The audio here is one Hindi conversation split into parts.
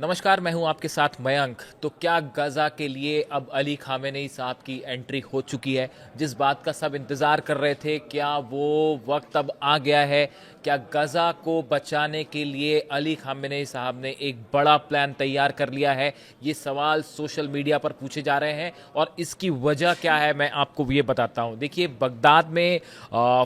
नमस्कार, मैं हूं आपके साथ मयंक। तो क्या गजा के लिए अब अली खामेनेई साहब की एंट्री हो चुकी है? जिस बात का सब इंतज़ार कर रहे थे, क्या वो वक्त अब आ गया है? क्या गजा को बचाने के लिए अली खामेनेई साहब ने एक बड़ा प्लान तैयार कर लिया है? ये सवाल सोशल मीडिया पर पूछे जा रहे हैं और इसकी वजह क्या है मैं आपको ये बताता हूँ। देखिए, बगदाद में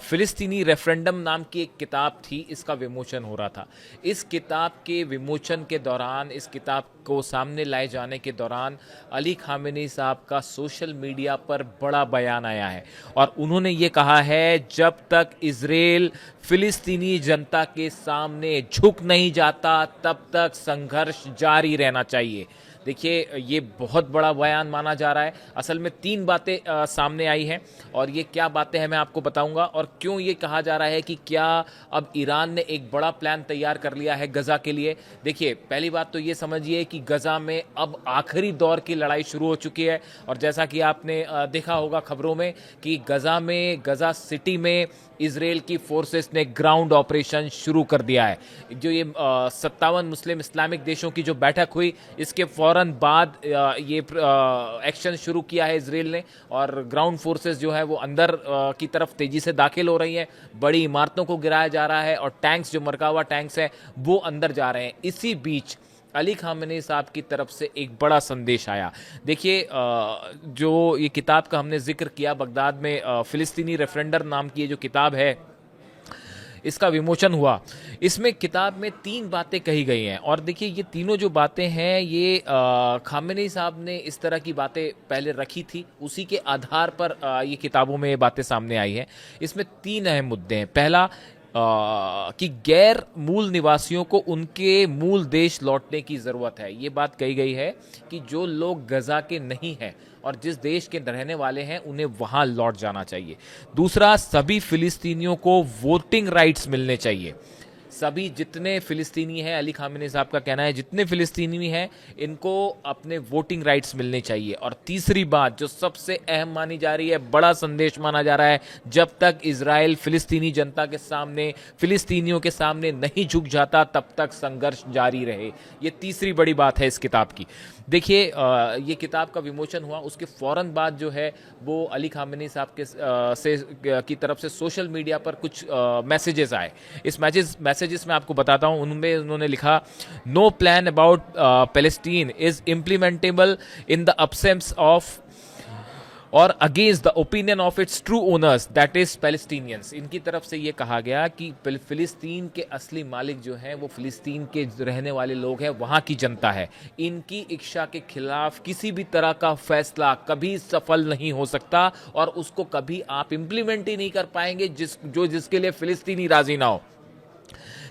फ़िलिस्तीनी रेफरेंडम नाम की एक किताब थी, इसका विमोचन हो रहा था। इस किताब के विमोचन के दौरान, इस किताब को सामने लाए जाने के दौरान अली खामेनी साहब का सोशल मीडिया पर बड़ा बयान आया है और उन्होंने ये कहा है, जब तक इजराइल फिलिस्तीनी जनता के सामने झुक नहीं जाता तब तक संघर्ष जारी रहना चाहिए। देखिए, ये बहुत बड़ा बयान माना जा रहा है। असल में तीन बातें सामने आई हैं और ये क्या बातें हैं मैं आपको बताऊंगा, और क्यों ये कहा जा रहा है कि क्या अब ईरान ने एक बड़ा प्लान तैयार कर लिया है गजा के लिए। देखिए, पहली बात तो ये समझिए कि गजा में अब आखिरी दौर की लड़ाई शुरू हो चुकी है और जैसा कि आपने देखा होगा खबरों में कि गजा सिटी में इसराइल की फोर्सेस ने ग्राउंड ऑपरेशन शुरू कर दिया है। जो ये 57 मुस्लिम इस्लामिक देशों की जो बैठक हुई, इसके फौरन बाद ये एक्शन शुरू किया है इसराइल ने, और ग्राउंड फोर्सेस जो है वो अंदर की तरफ तेजी से दाखिल हो रही हैं। बड़ी इमारतों को गिराया जा रहा है और टैंक्स, जो मरकावा टैंक्स हैं, वो अंदर जा रहे हैं। इसी बीच अली खामेनी साहब की तरफ से एक बड़ा संदेश आया। देखिए, जो ये किताब का हमने जिक्र किया, बगदाद में फिलिस्तीनी रेफरेंडर नाम की ये जो किताब है, इसका विमोचन हुआ। इसमें किताब में तीन बातें कही गई हैं और देखिए, ये तीनों जो बातें हैं ये खामेनी साहब ने इस तरह की बातें पहले रखी थी, उसी के आधार पर ये किताबों में ये बातें सामने आई हैं। इसमें तीन अहम मुद्दे हैं। पहला, कि गैर मूल निवासियों को उनके मूल देश लौटने की ज़रूरत है। ये बात कही गई है कि जो लोग गजा के नहीं हैं और जिस देश के रहने वाले हैं, उन्हें वहाँ लौट जाना चाहिए। दूसरा, सभी फिलिस्तीनियों को वोटिंग राइट्स मिलने चाहिए। सभी जितने फिलिस्तीनी हैं, अली खामेनी साहब का कहना है, जितने फिलिस्तीनी हैं इनको अपने वोटिंग राइट्स मिलने चाहिए। और तीसरी बात जो सबसे अहम मानी जा रही है, बड़ा संदेश माना जा रहा है, जब तक इजराइल फिलिस्तीनी जनता के सामने, फिलिस्तीनियों के सामने नहीं झुक जाता तब तक संघर्ष जारी रहे। ये तीसरी बड़ी बात है इस किताब की। देखिए, ये किताब का विमोचन हुआ, उसके फ़ौरन बाद जो है वो अली खामेनी साहब की तरफ से सोशल मीडिया पर कुछ मैसेजेस आए। इस मैसेजेस में आपको बताता हूँ। उनमें उन्होंने लिखा, no plan about Palestine is implementable in the absence of और against the opinion of its true owners, that is Palestinians. इनकी तरफ से ये कहा गया कि फिलिस्तीन के असली मालिक जो हैं वो फिलिस्तीन के रहने वाले लोग हैं, वहाँ की जनता है। इनकी इच्छा के खिलाफ किसी भी तरह का फैसला कभी सफल नहीं हो सकता और उसको कभी आप इम्प्लीमेंट ही नहीं कर पाएंगे जिसके लिए फिलिस्तीनी राजी ना हो।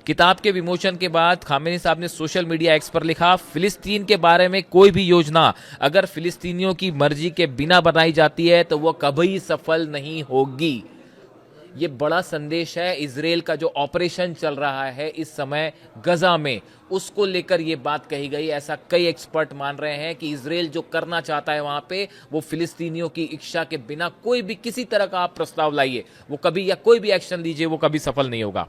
किताब के विमोचन के बाद खामेनी साहब ने सोशल मीडिया एक्स पर लिखा, फिलिस्तीन के बारे में कोई भी योजना अगर फिलिस्तीनियों की मर्जी के बिना बनाई जाती है तो वह कभी सफल नहीं होगी। ये बड़ा संदेश है। इजराइल का जो ऑपरेशन चल रहा है इस समय गजा में, उसको लेकर ये बात कही गई। ऐसा कई एक्सपर्ट मान रहे हैं कि इजराइल जो करना चाहता है वहां पे, वो फिलिस्तीनियों की इच्छा के बिना कोई भी किसी तरह का आप प्रस्ताव लाइए, वो कभी, या कोई भी एक्शन लीजिए, वो कभी सफल नहीं होगा।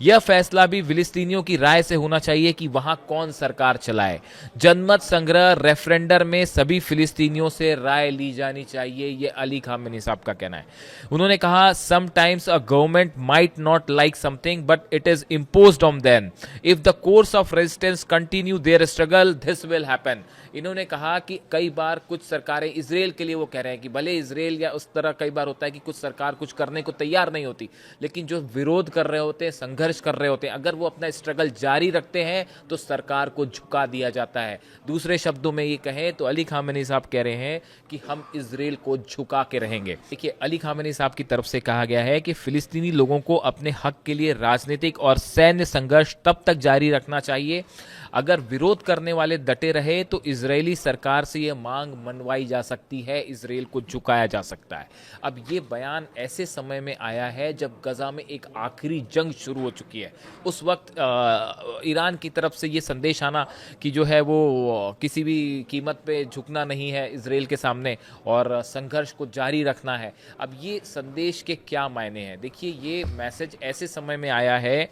यह फैसला भी फिलिस्तीनियों की राय से होना चाहिए कि वहां कौन सरकार चलाए। जनमत संग्रह रेफरेंडर में सभी फिलिस्तीनियों से राय ली जानी चाहिए, यह अली खामेनी साहब का कहना है। उन्होंने कहा, sometimes a government might not like something but it is imposed on them. If the course of resistance continue their struggle this will happen. इन्होंने कहा कि कई बार कुछ सरकारें, इसराइल के लिए वो कह रहे हैं कि भले इसराइल, या उस तरह कई बार होता है कि कुछ सरकार कुछ करने को तैयार नहीं होती, लेकिन जो विरोध कर रहे होते हैं, संघर्ष कर रहे होते हैं, अगर वो अपना स्ट्रगल जारी रखते हैं तो सरकार को झुका दिया जाता है। दूसरे शब्दों में ये कहें तो अली खामेनी साहब कह रहे हैं कि हम इसराइल को झुका के रहेंगे। देखिए, अली खामेनी साहब की तरफ से कहा गया है कि फिलिस्तीनी लोगों को अपने हक के लिए राजनीतिक और सैन्य संघर्ष तब तक जारी रखना चाहिए, अगर विरोध करने वाले डटे रहे तो इजरायली सरकार से यह मांग मनवाई जा सकती है, इसराइल को झुकाया जा सकता है। अब ये बयान ऐसे समय में आया है जब गजा में एक आखिरी जंग शुरू हो चुकी है। उस वक्त ईरान की तरफ से ये संदेश आना कि जो है वो किसी भी कीमत पे झुकना नहीं है इसराइल के सामने और संघर्ष को जारी रखना है। अब ये संदेश के क्या मायने हैं? देखिए, ये मैसेज ऐसे समय में आया है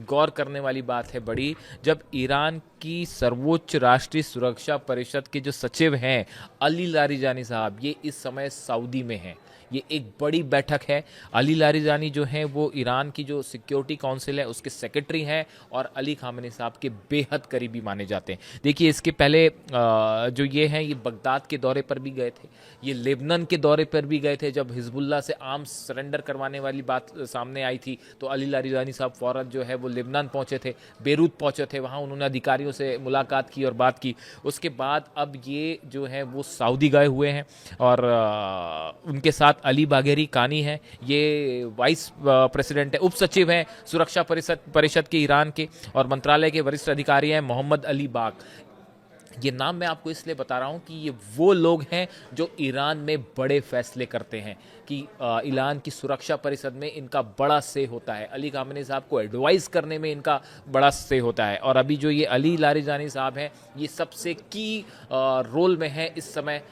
गौर करने वाली बात है बड़ी, जब ईरान की सर्वोच्च राष्ट्रीय सुरक्षा परिषद के जो सचिव हैं अली लारिजानी साहब, ये इस समय सऊदी में हैं। ये एक बड़ी बैठक है। अली लारिजानी जो हैं वो ईरान की जो सिक्योरिटी काउंसिल है उसके सेक्रेटरी हैं और अली खामेनी साहब के बेहद करीबी माने जाते हैं। देखिए, इसके पहले जो ये हैं ये बगदाद के दौरे पर भी गए थे, ये लेबनान के दौरे पर भी गए थे। जब हिजबुल्लाह से आर्म्स सरेंडर करवाने वाली बात सामने आई थी तो अली लारिजानी साहब फ़ौरन जो है वो लेबनान पहुंचे थे, बेरूत पहुंचे थे, वहां उन्होंने अधिकारियों से मुलाकात की और बात की। उसके बाद अब ये जो है वो सऊदी गए हुए हैं और उनके साथ अली बाघेरी कानी है, ये वाइस प्रेसिडेंट है, उप सचिव हैं सुरक्षा परिषद के ईरान के, और मंत्रालय के वरिष्ठ अधिकारी हैं मोहम्मद अली बाग। ये नाम मैं आपको इसलिए बता रहा हूँ कि ये वो लोग हैं जो ईरान में बड़े फैसले करते हैं, कि ईरान की सुरक्षा परिषद में इनका बड़ा से होता है, अली खामेनी साहब को एडवाइस करने में इनका बड़ा से होता है। और अभी जो ये अली लारिजानी साहब हैं ये सबसे की रोल में है इस समय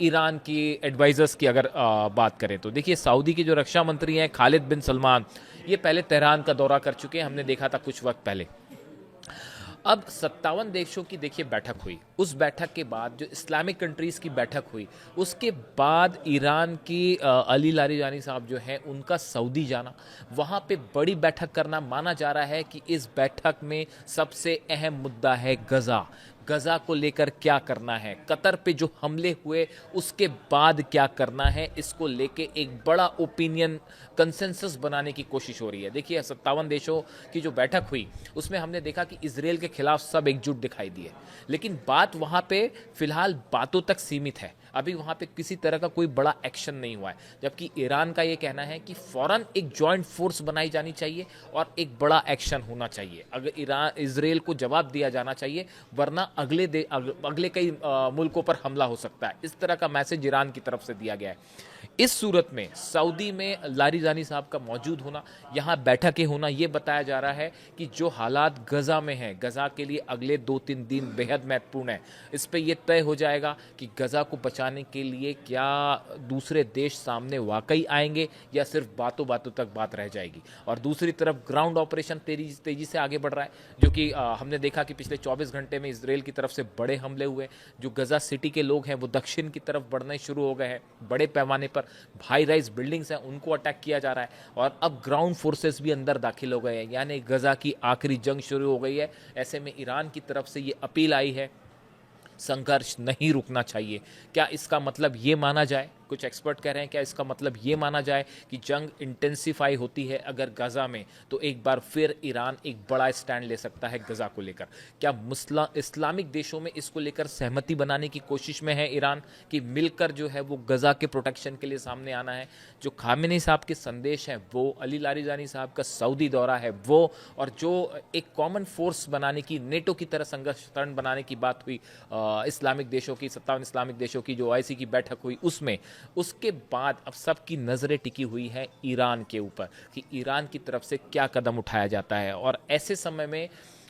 ईरान की एडवाइजर्स की अगर बात करें तो। देखिए, सऊदी के जो रक्षा मंत्री हैं खालिद बिन सलमान, ये पहले तेहरान का दौरा कर चुके हैं, हमने देखा था कुछ वक्त पहले। अब 57 देशों की देखिए बैठक हुई, उस बैठक के बाद जो इस्लामिक कंट्रीज़ की बैठक हुई, उसके बाद ईरान की अली लारिजानी साहब जो हैं उनका सऊदी जाना, वहाँ पे बड़ी बैठक करना, माना जा रहा है कि इस बैठक में सबसे अहम मुद्दा है गज़ा। गज़ा को लेकर क्या करना है, कतर पे जो हमले हुए उसके बाद क्या करना है, इसको लेके एक बड़ा ओपिनियन कंसेंसस बनाने की कोशिश हो रही है। देखिए, 57 देशों की जो बैठक हुई उसमें हमने देखा कि इजराइल के खिलाफ सब एकजुट दिखाई दिए, लेकिन बात वहाँ पे फिलहाल बातों तक सीमित है। अभी वहाँ पे किसी तरह का कोई बड़ा एक्शन नहीं हुआ है, जबकि ईरान का ये कहना है कि फ़ौरन एक जॉइंट फोर्स बनाई जानी चाहिए और एक बड़ा एक्शन होना चाहिए। अगर इजराइल को जवाब दिया जाना चाहिए, वरना अगले कई मुल्कों पर हमला हो सकता है। इस तरह का मैसेज ईरान की तरफ से दिया गया है। इस सूरत में सऊदी में लारिजानी साहब का मौजूद होना, यहाँ बैठकें होना, ये बताया जा रहा है कि जो हालात गज़ा में हैं, गज़ा के लिए अगले 2-3 दिन बेहद महत्वपूर्ण है। इस पे ये तय हो जाएगा कि गज़ा को बचाने के लिए क्या दूसरे देश सामने वाकई आएंगे या सिर्फ बातों बातों तक बात रह जाएगी। और दूसरी तरफ ग्राउंड ऑपरेशन तेजी से आगे बढ़ रहा है, जो कि हमने देखा कि पिछले 24 घंटे में इसराइल की तरफ से बड़े हमले हुए। जो गज़ा सिटी के लोग हैं वो दक्षिण की तरफ बढ़ने शुरू हो गए हैं, बड़े पैमाने पर हाई राइज बिल्डिंग्स हैं उनको अटैक किया जा रहा है, और अब ग्राउंड फोर्सेस भी अंदर दाखिल हो गए हैं, यानी गज़ा की आखिरी जंग शुरू हो गई है। ऐसे में ईरान की तरफ से ये अपील आई है, संघर्ष नहीं रुकना चाहिए। क्या इसका मतलब ये माना जाए, कुछ एक्सपर्ट कह रहे हैं क्या इसका मतलब ये माना जाए कि जंग इंटेंसिफाई होती है अगर गज़ा में, तो एक बार फिर ईरान एक बड़ा स्टैंड ले सकता है गज़ा को लेकर। क्या इस्लामिक देशों में इसको लेकर सहमति बनाने की कोशिश में है ईरान, कि मिलकर जो है वो गज़ा के प्रोटेक्शन के लिए सामने आना है। जो खामेनी साहब के संदेश हैं वो, अली लारिजानी साहब का सऊदी दौरा है वो, और जो एक कॉमन फोर्स बनाने की, नेटो की तरह संघर्ष तरण बनाने की बात हुई इस्लामिक देशों की, 57 इस्लामिक देशों की जो OIC की बैठक हुई उसमें, उसके बाद अब सबकी नज़रें टिकी हुई हैं ईरान के ऊपर कि ईरान की तरफ से क्या कदम उठाया जाता है। और ऐसे समय में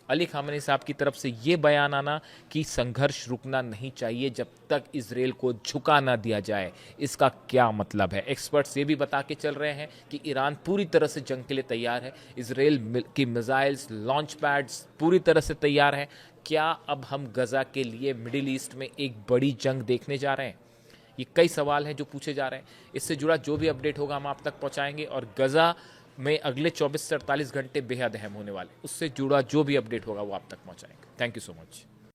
अली खामेनी साहब की तरफ से ये बयान आना कि संघर्ष रुकना नहीं चाहिए जब तक इजराइल को झुका ना दिया जाए, इसका क्या मतलब है। एक्सपर्ट्स ये भी बता के चल रहे हैं कि ईरान पूरी तरह से जंग के लिए तैयार है, इजराइल की मिसाइल्स, लॉन्च पैड्स पूरी तरह से तैयार हैं। क्या अब हम गज़ा के लिए मिडिल ईस्ट में एक बड़ी जंग देखने जा रहे हैं? ये कई सवाल हैं जो पूछे जा रहे हैं। इससे जुड़ा जो भी अपडेट होगा हम आप तक पहुंचाएंगे, और गज़ा में अगले 24 से 48 घंटे बेहद अहम होने वाले, उससे जुड़ा जो भी अपडेट होगा वो आप तक पहुंचाएंगे। Thank you so much.